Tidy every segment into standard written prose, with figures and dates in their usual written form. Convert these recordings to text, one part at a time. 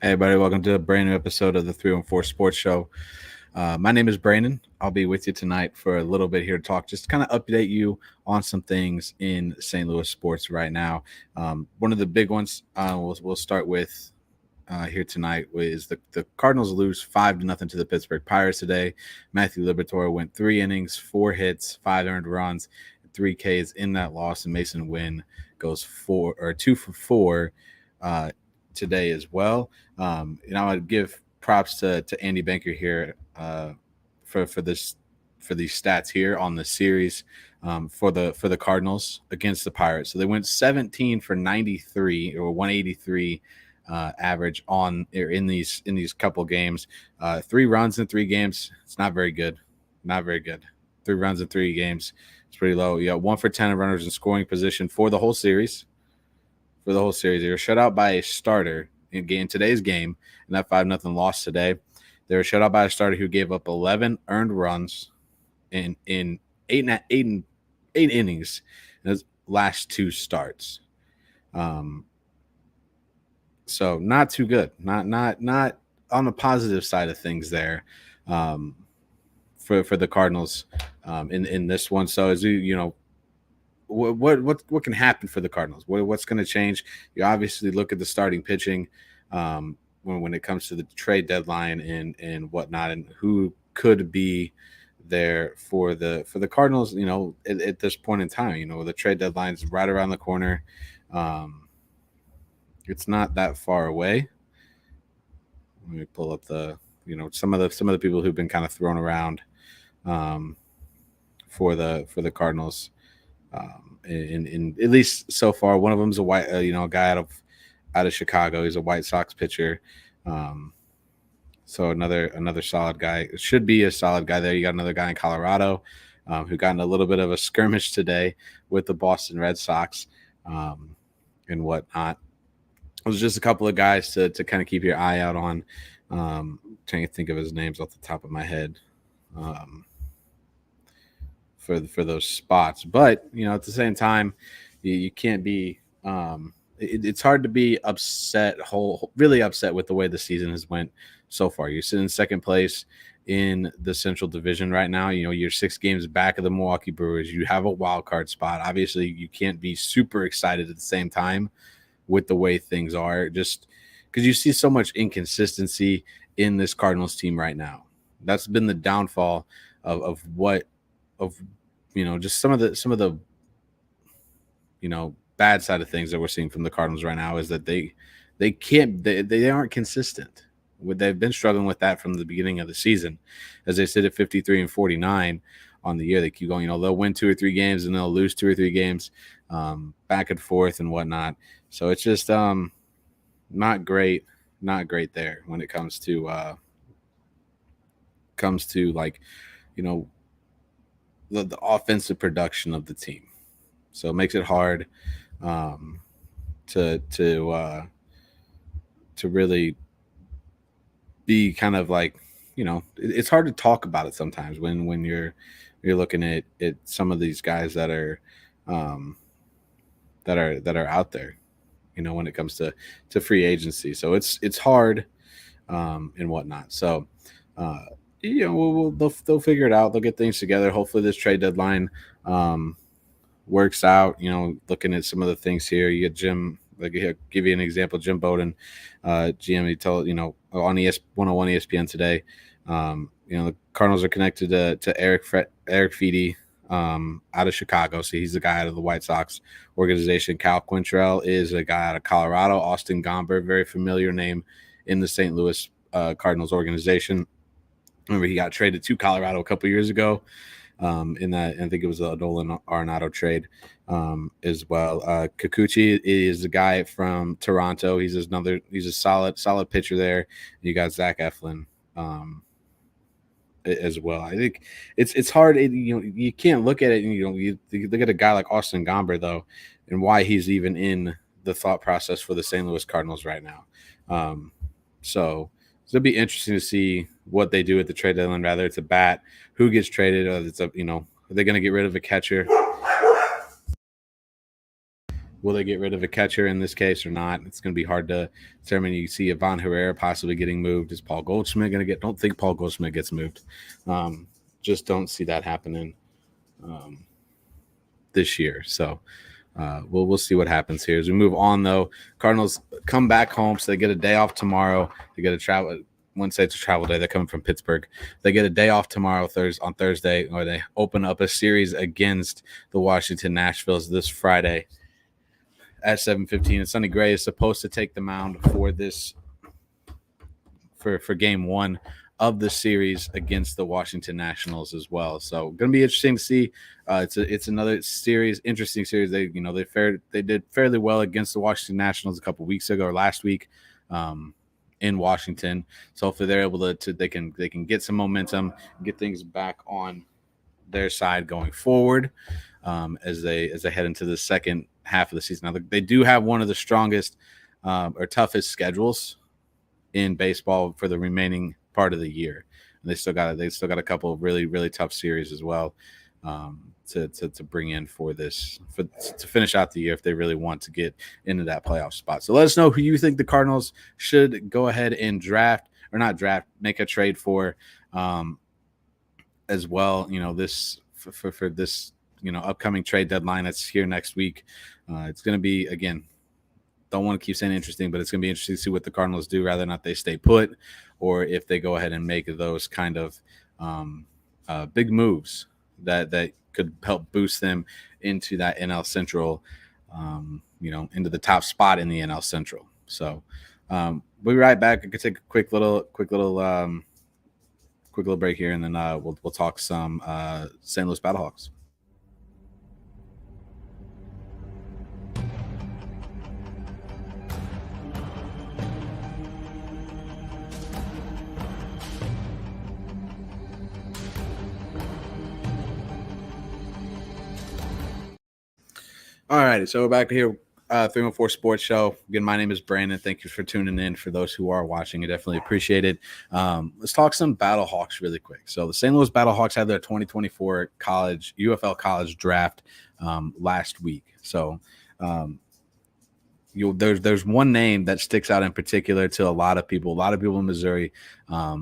Hey, everybody, welcome to a brand new episode of the 314 Sports Show. My name is Brandon. I'll be with you tonight for a little bit here to talk, just kind of update you on some things in St. Louis sports right now. One of the big ones we'll start with here tonight is the Cardinals lose 5-0 to the Pittsburgh Pirates today. Matthew Liberatore went 3 innings, 4 hits, 5 earned runs, 3 Ks in that loss, and Mason Wynn goes 2 for 4 today as well. And I would give props to Andy Banker here for these stats here on the series for the Cardinals against the Pirates. So they went 17 for 93 or 183 average in these couple games. 3 runs in 3 games. It's not very good. Not very good. 3 runs in 3 games. It's pretty low. You got 1 for 10 of runners in scoring position for the whole series. They were shut out by a starter in today's game, and that 5-0 loss today. They were shut out by a starter who gave up 11 earned runs in 8 innings in his last 2 starts. So not too good. Not on the positive side of things there for the Cardinals in this one. So as you know, what can happen for the Cardinals? What's going to change? You obviously look at the starting pitching when it comes to the trade deadline and whatnot, and who could be there for the Cardinals. You know, at this point in time, you know, the trade deadline is right around the corner. It's not that far away. Let me pull up some of the people who've been kind of thrown around for the Cardinals. In at least so far, one of them is a white, a guy out of Chicago. He's a White Sox pitcher. So another solid guy. It should be a solid guy there. You got another guy in Colorado who got in a little bit of a skirmish today with the Boston Red Sox and whatnot. It was just a couple of guys to kind of keep your eye out on. Trying to think of his names off the top of my head. For those spots, but you know, at the same time, you can't be. It's hard to be really upset with the way the season has went so far. You're sitting in second place in the Central Division right now. You know, you're 6 games back of the Milwaukee Brewers. You have a wild card spot. Obviously, you can't be super excited at the same time with the way things are, just because you see so much inconsistency in this Cardinals team right now. That's been the downfall of just some of the bad side of things that we're seeing from the Cardinals right now is that they aren't consistent. They've been struggling with that from the beginning of the season, as they sit at 53 and 49 on the year. They keep going. You know, they'll win 2 or 3 games and they'll lose 2 or 3 games, back and forth and whatnot. So it's just not great there when it comes to like, you know, the offensive production of the team. So it makes it hard to really be kind of like, you know, it's hard to talk about it sometimes when you're looking at some of these guys that are out there, you know, when it comes to free agency. So it's hard and whatnot. So you know, they'll figure it out. They'll get things together. Hopefully this trade deadline works out. You know, looking at some of the things here, you get Jim. Like, here, give you an example. Jim Bowden, GM, he told, you know, on 101 ESPN today, you know, the Cardinals are connected to Eric Feedy out of Chicago. So he's the guy out of the White Sox organization. Cal Quintrell is a guy out of Colorado. Austin Gomber, very familiar name in the St. Louis Cardinals organization. Remember, he got traded to Colorado a couple years ago in that, I think it was a Nolan Arenado trade as well. Kikuchi is the guy from Toronto. He's a solid pitcher there. You got Zach Eflin as well. I think it's hard. You know, you can't look at it and you look at a guy like Austin Gomber though, and why he's even in the thought process for the St. Louis Cardinals right now. So it'll be interesting to see what they do at the trade deadline. Rather, it's a bat, who gets traded, or are they going to get rid of a catcher? Will they get rid of a catcher in this case or not? It's going to be hard to determine. You see Ivan Herrera possibly getting moved. Is Paul Goldschmidt going to get? Don't think Paul Goldschmidt gets moved. Just don't see that happening this year. So we'll see what happens here as we move on. Though Cardinals come back home, so they get a day off tomorrow. They get a travel. Wednesday it's a travel day. They're coming from Pittsburgh. They get a day off tomorrow, on Thursday, or they open up a series against the Washington Nationals this Friday at 7:15. And Sonny Gray is supposed to take the mound for this for game one of the series against the Washington Nationals as well. So going to be interesting to see. It's another series, interesting series. They did fairly well against the Washington Nationals a couple weeks ago or last week in Washington. So hopefully they're able to they can get some momentum, get things back on their side going forward as they head into the second half of the season. Now they do have one of the strongest or toughest schedules in baseball for the remaining part of the year. And they still got a couple of really, really tough series as well to bring in to finish out the year if they really want to get into that playoff spot. So let us know who you think the Cardinals should go ahead and make a trade for as well. This for this upcoming trade deadline that's here next week. It's going to be, again, don't want to keep saying interesting, but it's going to be interesting to see what the Cardinals do, whether or not they stay put or if they go ahead and make those kind of big moves that could help boost them into that NL Central, into the top spot in the NL Central. So we'll be right back. I could take a quick little break here, and then we'll talk some St. Louis Battlehawks. All right, so we're back here, 314 Sports Show. Again, my name is Brandon. Thank you for tuning in. For those who are watching, I definitely appreciate it. Let's talk some Battlehawks really quick. So the St. Louis Battlehawks had their 2024 UFL college draft last week. So there's one name that sticks out in particular to a lot of people in Missouri. A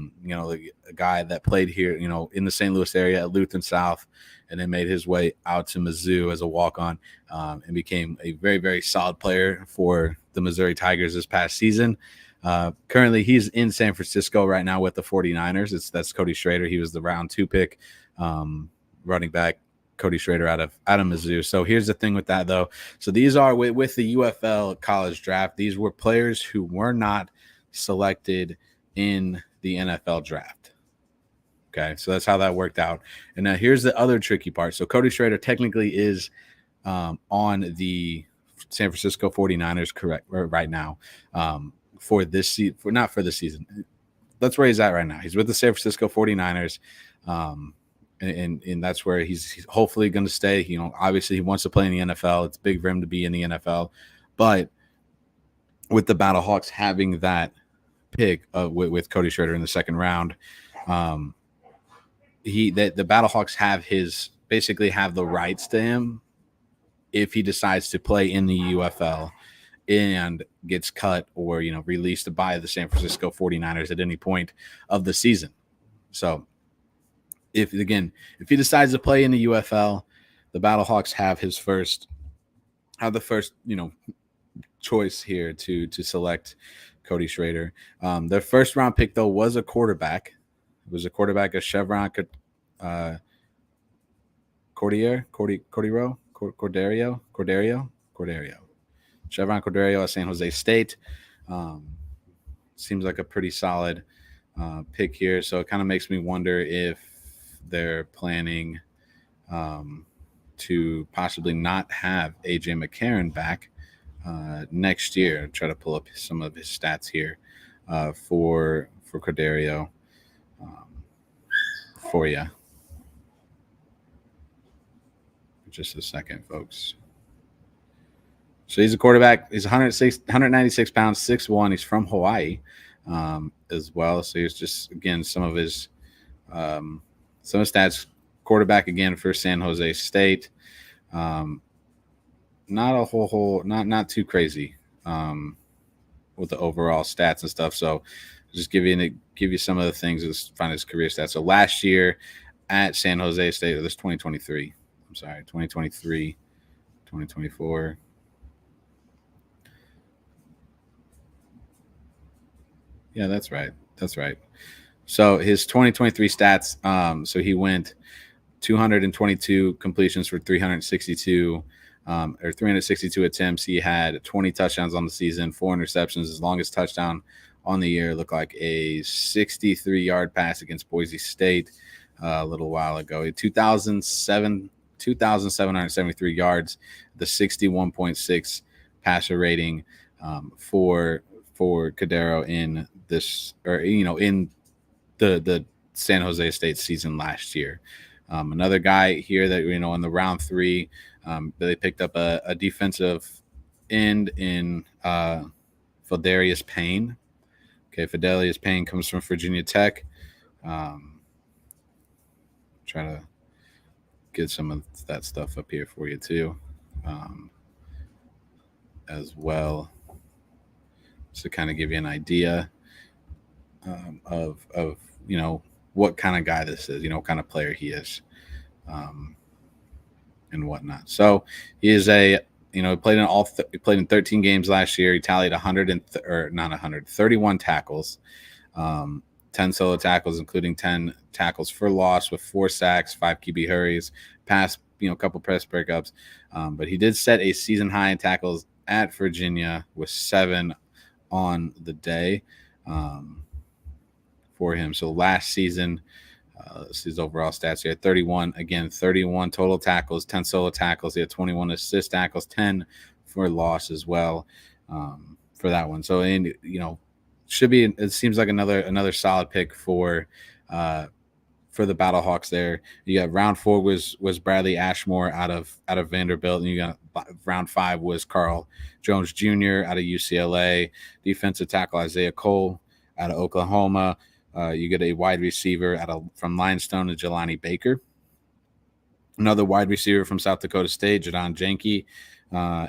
guy that played here, in the St. Louis area at Lutheran South, and then made his way out to Mizzou as a walk-on and became a very, very solid player for the Missouri Tigers this past season. Currently, he's in San Francisco right now with the 49ers. That's Cody Schrader. He was the round 2 pick, running back. Cody Schrader out of Mizzou. So here's the thing with that, though. So these are with the UFL college draft. These were players who were not selected in the NFL draft. Okay, so that's how that worked out. And now here's the other tricky part. So Cody Schrader technically is on the San Francisco 49ers right now for this season. Not for the season. That's where he's at right now. He's with the San Francisco 49ers. And that's where he's hopefully going to stay. Obviously he wants to play in the NFL. It's big for him to be in the NFL. But with the Battlehawks having that pick with Cody Schrader in the second round, the Battlehawks have the rights to him if he decides to play in the UFL and gets cut or released by the San Francisco 49ers at any point of the season. So if he decides to play in the UFL, the Battlehawks have the first choice here to select Cody Schrader. Their first round pick though was a quarterback. It was a quarterback of Chevron Corderio. Chevron Corderio at San Jose State. Seems like a pretty solid pick here. So it kind of makes me wonder if they're planning to possibly not have AJ McCarron back next year. I'll try to pull up some of his stats here for Corderio for you. Just a second, folks. So he's a quarterback. He's 196 pounds, 6'1". He's from Hawaii as well. So here's just, again, some of his stats. Quarterback again for San Jose State. not a whole not too crazy with the overall stats and stuff. So just give you some of the things as find his career stats. So last year at San Jose State, this 2023. I'm sorry, 2023, 2024. Yeah, that's right. That's right. So his 2023 stats. So he went 222 completions for 362 or 362 attempts. He had 20 touchdowns on the season, 4 interceptions. His longest touchdown on the year looked like a 63-yard pass against Boise State a little while ago. He had 2,773 yards, the 61.6 passer rating for Cordero in this, or in the San Jose State season last year. Another guy here that in the round 3, they picked up a defensive end in Fidelius Payne. Okay, Fidelius Payne comes from Virginia Tech. Try to get some of that stuff up here for you too, as well, just to kind of give you an idea of what kind of guy this is, what kind of player he is, and whatnot. So he is he played in 13 games last year. He tallied 31 tackles, 10 solo tackles, including 10 tackles for loss with 4 sacks, 5 QB hurries, pass, a couple press breakups. But he did set a season high in tackles at Virginia with 7 on the day for him. So last season, his overall stats, he had 31 total tackles, 10 solo tackles. He had 21 assist tackles, 10 for loss as well for that one. So, should be, it seems like another solid pick for the Battlehawks there. You got round 4 was Bradley Ashmore out of Vanderbilt, and you got round 5 was Carl Jones Jr. out of UCLA. Defensive tackle Isaiah Cole out of Oklahoma. You get a wide receiver from Limestone to Jelani Baker. Another wide receiver from South Dakota State, Jadon Janke.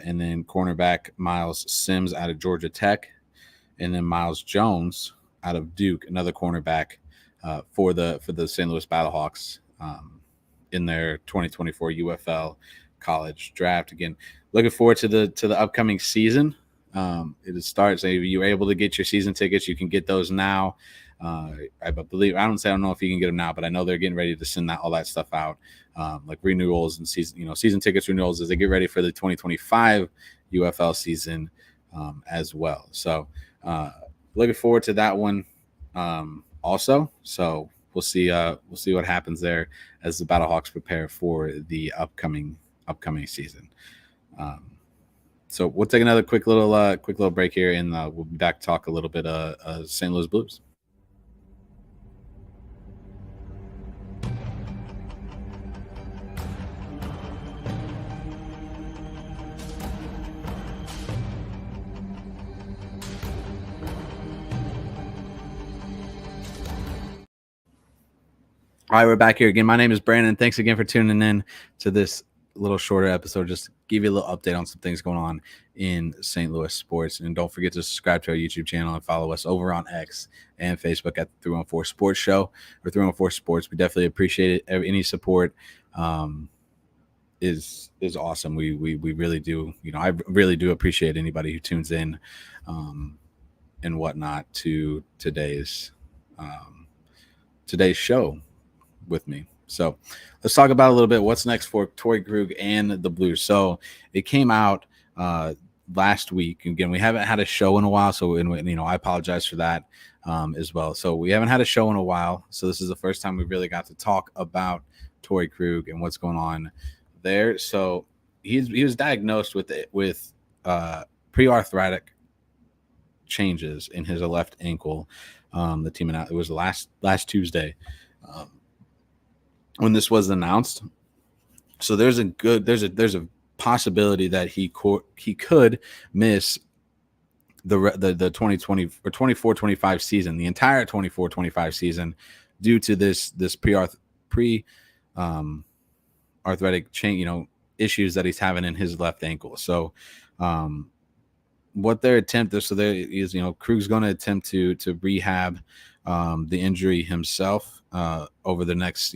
And then cornerback Miles Sims out of Georgia Tech. And then Miles Jones out of Duke, another cornerback for the St. Louis Battlehawks in their 2024 UFL college draft. Again, looking forward to the upcoming season. It starts. If you're able to get your season tickets, you can get those now. I don't know if you can get them now, but I know they're getting ready to send all that stuff out, like renewals and season tickets renewals as they get ready for the 2025 UFL season as well. So looking forward to that one also. So we'll see what happens there as the Battlehawks prepare for the upcoming season. So we'll take another quick little break here, and we'll be back to talk a little bit St. Louis Blues. All right, we're back here again. My name is Brandon. Thanks again for tuning in to this little shorter episode, just to give you a little update on some things going on in St. Louis sports. And don't forget to subscribe to our YouTube channel and follow us over on X and Facebook at the 314 Sports Show or 314 Sports. We definitely appreciate it. Any support is awesome. We really do. I really do appreciate anybody who tunes in and whatnot to today's show with me. So let's talk about a little bit what's next for Torey Krug and the Blues. So it came out last week. Again, we haven't had a show in a while, so I apologize for that as well. So we haven't had a show in a while. So this is the first time we really got to talk about Torey Krug and what's going on there. So he was diagnosed with pre-arthritic changes in his left ankle. The team announced it was last Tuesday when this was announced. So there's a possibility that he could miss the 2020 or 24-25 season, the entire 24-25 season, due to this pre arthritic change, issues that he's having in his left ankle. So what their attempt is, so there is, Krug's going to attempt to rehab the injury himself over the next,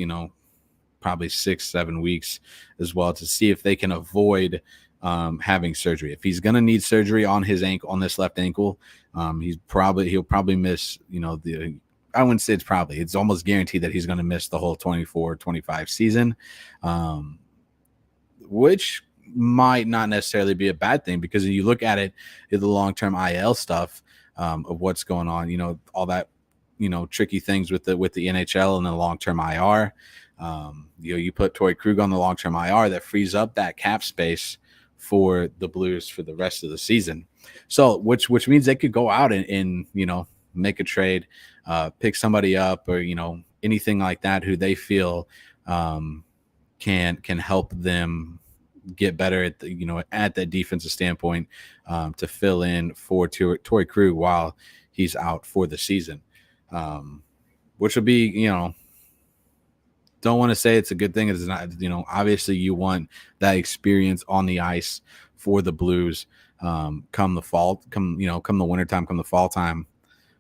probably 6-7 weeks as well, to see if they can avoid having surgery. If he's going to need surgery on his ankle, on this left ankle, he'll probably miss, I wouldn't say it's almost guaranteed that he's going to miss the whole 24-25 season, which might not necessarily be a bad thing, because you look at it in the long-term IL stuff of what's going on, all that, tricky things with the NHL and the long-term IR. You put Torey Krug on the long-term IR, that frees up that cap space for the Blues for the rest of the season. So which means they could go out and make a trade, pick somebody up, or anything like that who they feel can help them get better at at that defensive standpoint, to fill in for Torey Krug while he's out for the season, which would be, don't want to say it's a good thing. It's not, obviously you want that experience on the ice for the Blues come the fall, come the wintertime, come the fall time.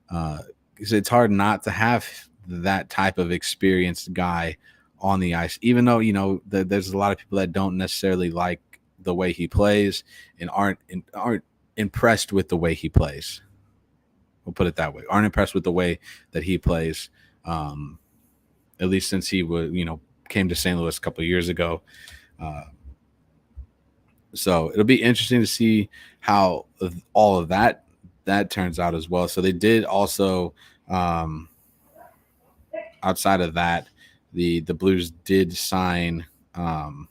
Because it's hard not to have that type of experienced guy on the ice, even though, there's a lot of people that don't necessarily like the way he plays and aren't impressed with the way he plays. We'll put it that way. Aren't impressed with the way that he plays. At least since he came to St. Louis a couple of years ago. So it'll be interesting to see how all of that turns out as well. So they did also, outside of that, the Blues did sign Ryan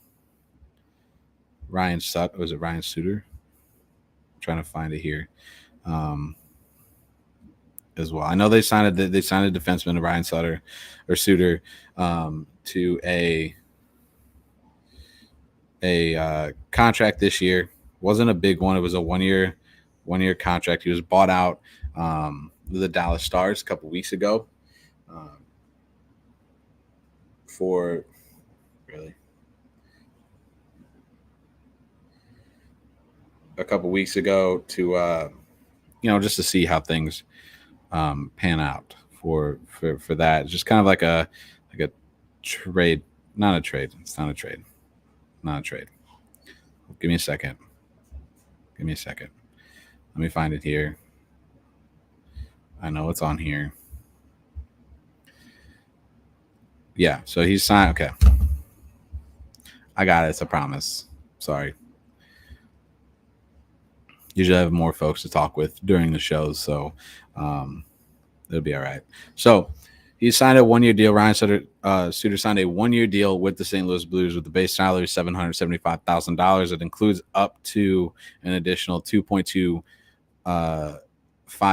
Sutter. Was it Ryan Suter? I'm trying to find it here. As well, I know they signed a defenseman, Ryan Sutter to a contract this year. Wasn't a big one. It was a one year contract. He was bought out the Dallas Stars a couple weeks ago for really a couple weeks ago to just to see how things pan out for that. It's just kind of like a trade, not a trade. It's not a trade. Not a trade. Give me a second. Let me find it here. I know it's on here. Yeah, so he's signed. Okay. I got it. It's a promise. Sorry. Usually I have more folks to talk with during the shows, so it'll be all right. So he signed a one-year deal. Ryan Suter signed a one-year deal with the St. Louis Blues with the base salary $775,000. It includes up to an additional $2.25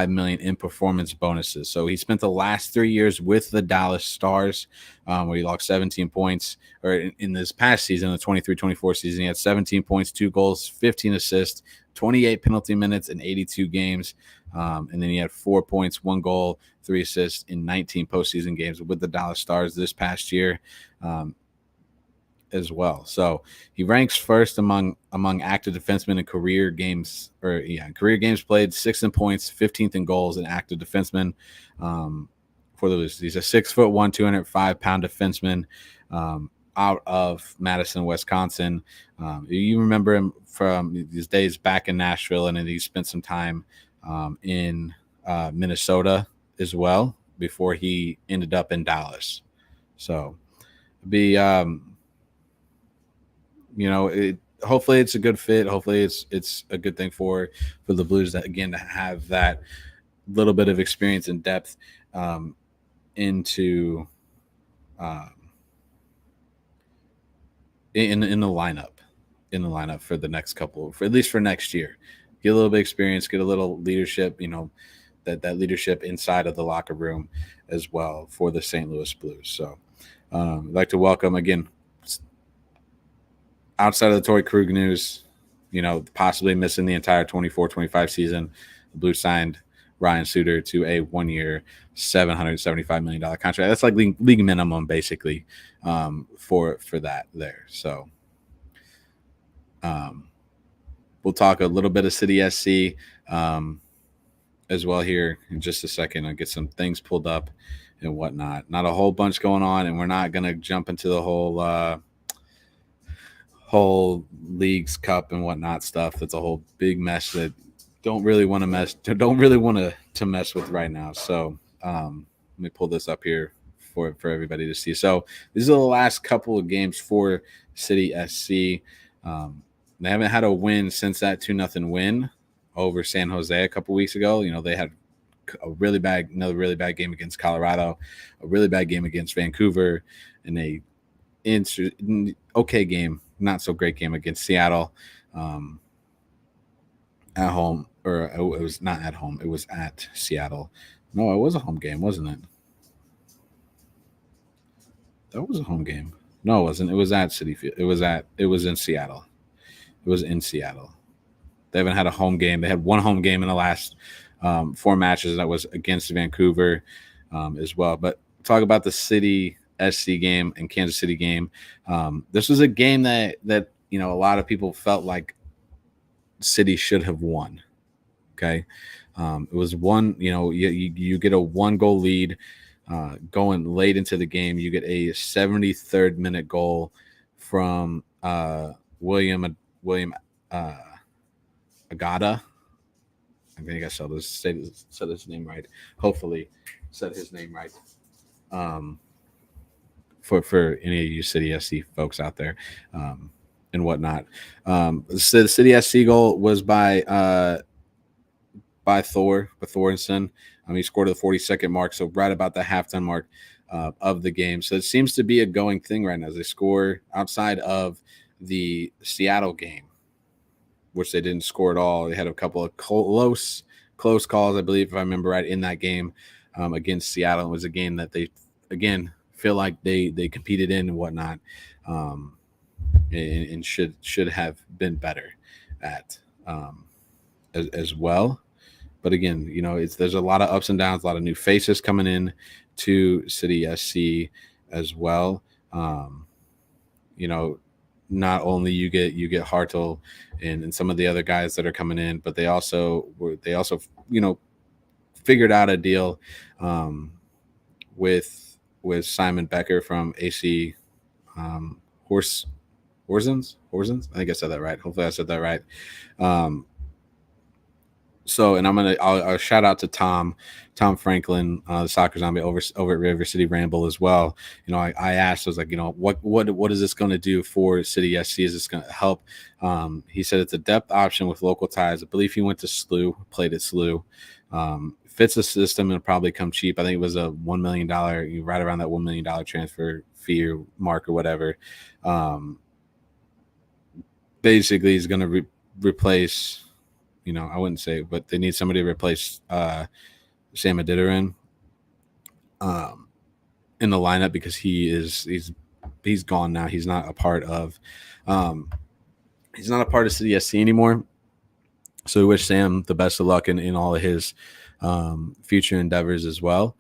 million in performance bonuses. So he spent the last 3 years with the Dallas Stars, where he logged 17 points, or in this past season, the 23-24 season, he had 17 points, 2 goals, 15 assists, 28 penalty minutes in 82 games. And then he had 4 points, 1 goal, 3 assists in 19 postseason games with the Dallas Stars this past year as well. So he ranks first among active defensemen in career games played, 6th in points, 15th in goals, and active defensemen for the Blues. He's a 6'1", 205-pound defenseman out of Madison, Wisconsin. You remember him from his days back in Nashville, and then he spent some time in Minnesota as well before he ended up in Dallas. So hopefully it's a good fit. Hopefully it's a good thing for the Blues to have that little bit of experience and depth into in the lineup for the next at least for next year. Get a little bit of experience, get a little leadership, that leadership inside of the locker room as well for the St. Louis Blues. So I'd like to welcome again, outside of the Torey Krug news, possibly missing the entire 24-25 season, the Blues signed Ryan Suter to a 1-year, $775 million contract. That's like league minimum, basically, for that there. So We'll talk a little bit of City SC as well here in just a second. I'll get some things pulled up and whatnot. Not a whole bunch going on, and we're not going to jump into the whole leagues cup and whatnot stuff. That's a whole big mess that don't really want to mess with right now. So let me pull this up here for everybody to see. So these are the last couple of games for City SC. They haven't had a win since that 2-0 win over San Jose a couple weeks ago. They had another really bad game against Colorado, a really bad game against Vancouver, and a okay game, not so great game against Seattle at home. Or it was not at home, it was at Seattle. No, it was a home game, wasn't it? That was a home game. No, it wasn't. It was at Citi Field. It was in Seattle. It was in Seattle. They haven't had a home game. They had one home game in the last 4 matches. That was against Vancouver as well. But talk about the City SC game and Kansas City game. This was a game that a lot of people felt like City should have won. Okay, it was one. You get a 1-goal lead going late into the game. You get a 73rd minute goal from William Agada. I think I said his name right. Hopefully, said his name right. For any of you City SC folks out there, and whatnot. So the City SC goal was by Thornton. He scored at the 42nd mark, so right about the halftime mark of the game. So it seems to be a going thing right now. As they score outside of the Seattle game, which they didn't score at all. They had a couple of close calls, I believe, if I remember right, in that game against Seattle. It was a game that they, again, feel like they competed in and whatnot, and should have been better at as well. But again, there's a lot of ups and downs, a lot of new faces coming in to City SC as well. Not only you get Hartle and some of the other guys that are coming in, but they also figured out a deal with Simon Becker from AC Horsens. I think I said that right. Hopefully I said that right. So, and I'll shout out to Tom Franklin, the soccer zombie over at River City Ramble as well. I asked, I was like, what is this going to do for City SC? Is this going to help? He said it's a depth option with local ties. I believe he went to SLU, played at SLU. Fits the system and probably come cheap. I think it was a $1 million, right around that $1 million transfer fee or mark or whatever. Basically, he's going to replace. I wouldn't say, but they need somebody to replace Sam Aditorin in the lineup because he's gone now. He's not a part of City SC anymore. So we wish Sam the best of luck in all of his future endeavors as well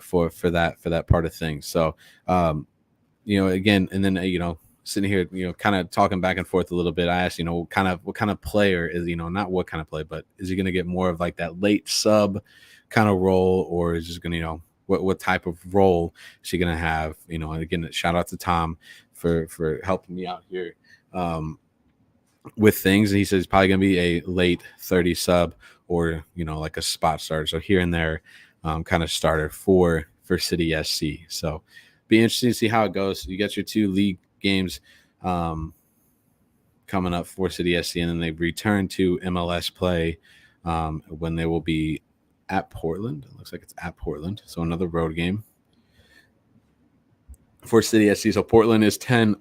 for that part of things. So again, and then sitting here, kind of talking back and forth a little bit. I asked, what kind of player is, not what kind of play, but is he going to get more of like that late sub kind of role, or is just going to, what type of role is he going to have? And again, shout out to Tom for helping me out here with things. And he says he's probably going to be a late 30 sub or, like a spot starter. So here and there kind of starter for City SC. So be interesting to see how it goes. You got your 2 league games coming up for City SC, and then they return to MLS play when they will be at Portland. It looks like it's at Portland, so another road game for City SC. So Portland is 10-6-9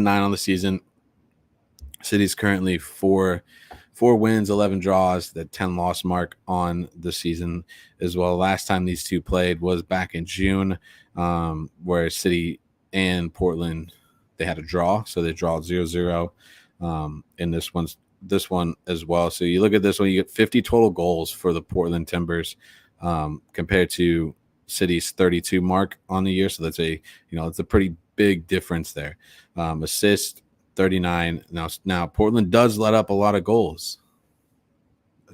on the season. City's currently 4 wins, 11 draws, that 10-loss mark on the season as well. Last time these two played was back in June, where City and Portland, they had a draw, so they draw 0-0 in this one as well. So you look at this one, you get 50 total goals for the Portland Timbers compared to City's 32 mark on the year. So that's it's a pretty big difference there. Assist 39. Now Portland does let up a lot of goals.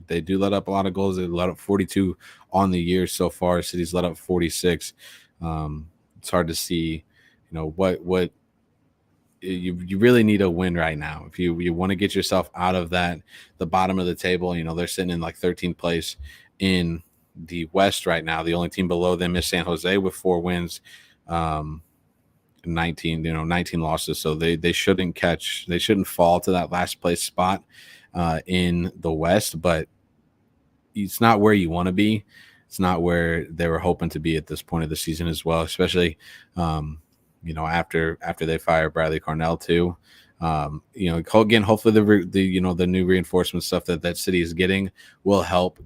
They do let up a lot of goals. They let up 42 on the year so far. City's let up 46. It's hard to see, what you really need a win right now. If you want to get yourself out of the bottom of the table, they're sitting in like 13th place in the West right now. The only team below them is San Jose with 4 wins, 19 losses. So they shouldn't fall to that last place spot in the West, but it's not where you want to be. It's not where they were hoping to be at this point of the season as well, especially after they fire Bradley Cornell too. Again, hopefully the new reinforcement stuff that City is getting will help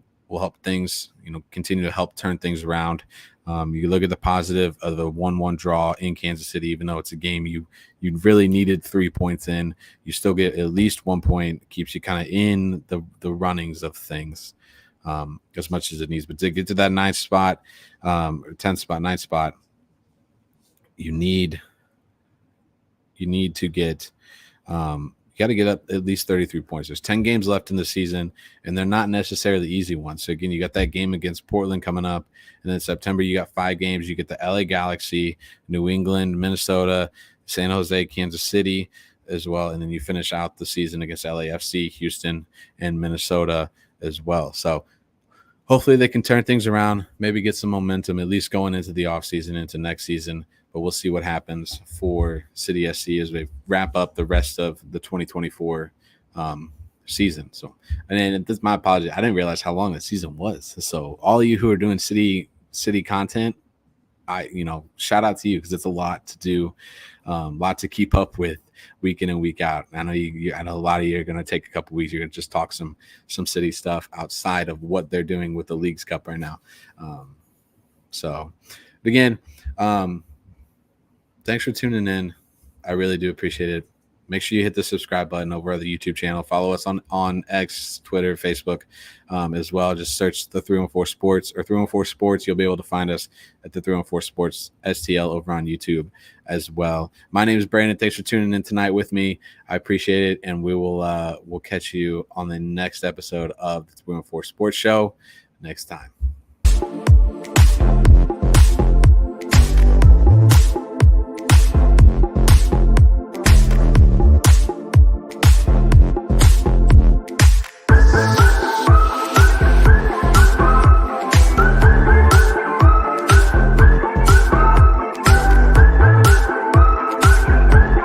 things, continue to help turn things around. You look at the positive of the 1-1 draw in Kansas City, even though it's a game you really needed 3 points in, you still get at least 1 point, keeps you kind of in the runnings of things as much as it needs. But to get to that 9th spot, or 10th spot, 9th spot, you need to get you got to get up at least 33 points. There's 10 games left in the season, and they're not necessarily easy ones. So again, you got that game against Portland coming up, and then September you got 5 games. You get the LA Galaxy, New England, Minnesota, San Jose, Kansas City as well, and then you finish out the season against LAFC, Houston, and Minnesota as well. So hopefully they can turn things around, maybe get some momentum, at least going into the offseason, into next season. But we'll see what happens for City SC as we wrap up the rest of the 2024 season. So, and then this is my apology. I didn't realize how long the season was. So all of you who are doing city content, shout out to you, because it's a lot to do, a lot to keep up with week in and week out. I know I know a lot of you are going to take a couple weeks. You're going to just talk some City stuff outside of what they're doing with the Leagues Cup right now. So again, thanks for tuning in. I really do appreciate it. Make sure you hit the subscribe button over at the YouTube channel. Follow us on X, Twitter, Facebook as well. Just search the 314 Sports or 314 Sports. You'll be able to find us at the 314 Sports STL over on YouTube as well. My name is Brandon. Thanks for tuning in tonight with me. I appreciate it, and we'll catch you on the next episode of the 314 Sports Show next time.